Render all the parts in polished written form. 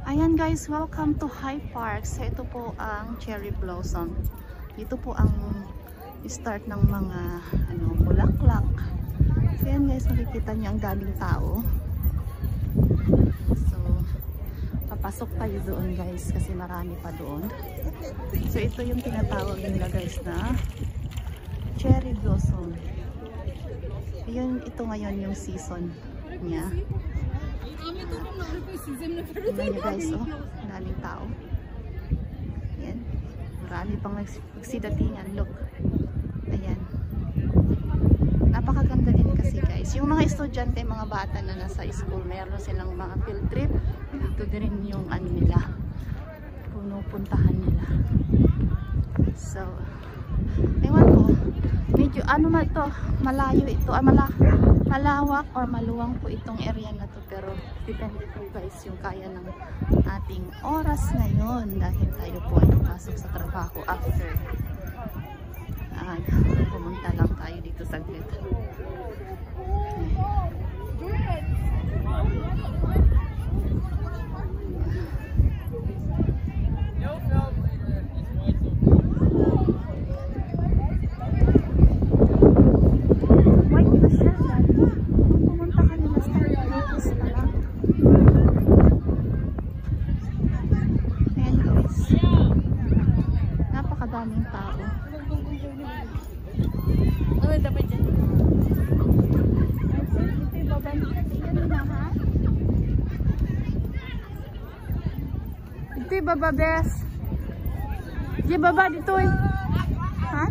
Ayan guys, welcome to High Park. So ito po ang cherry blossom. Dito po ang start ng mga bulaklak. So ayan guys, makikita niyo ang daming tao. So papasok tayo doon guys kasi marami pa doon. So ito yung tinatawag nila guys na cherry blossom. Ito ngayon yung season niya. Ayan guys, oh, daming tao. Ayan, marami pang nagsidatingan. Look, ayan, napakaganda din kasi guys. Yung mga estudyante, mga bata na nasa school, meron silang mga field trip. Dito din yung nila, punupuntahan nila. So ewan ko, medyo to, malayo ito, malawak or maluwang po itong area na to, pero depende po guys yung kaya ng ating oras ngayon dahil tayo po ay napasok sa trabaho after. Pumunta lang tayo dito saglit. Napakadaming tao. Ito baba bes. Di baba dito eh. Ha?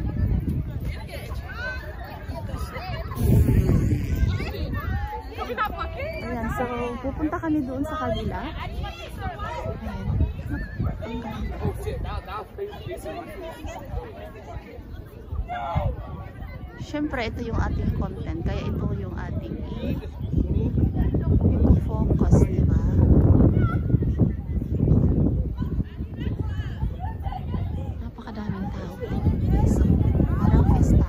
Ayan, so pupunta kami doon sa kabila. Siyempre, ito yung ating content. Kaya ito yung ating focus, diba? Napakadaming tao. So, parang festa.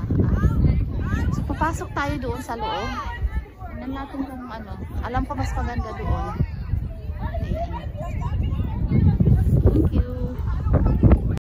So, papasok tayo doon sa loob. Tignan natin kung alam ko mas maganda doon. Ayan. Thank you.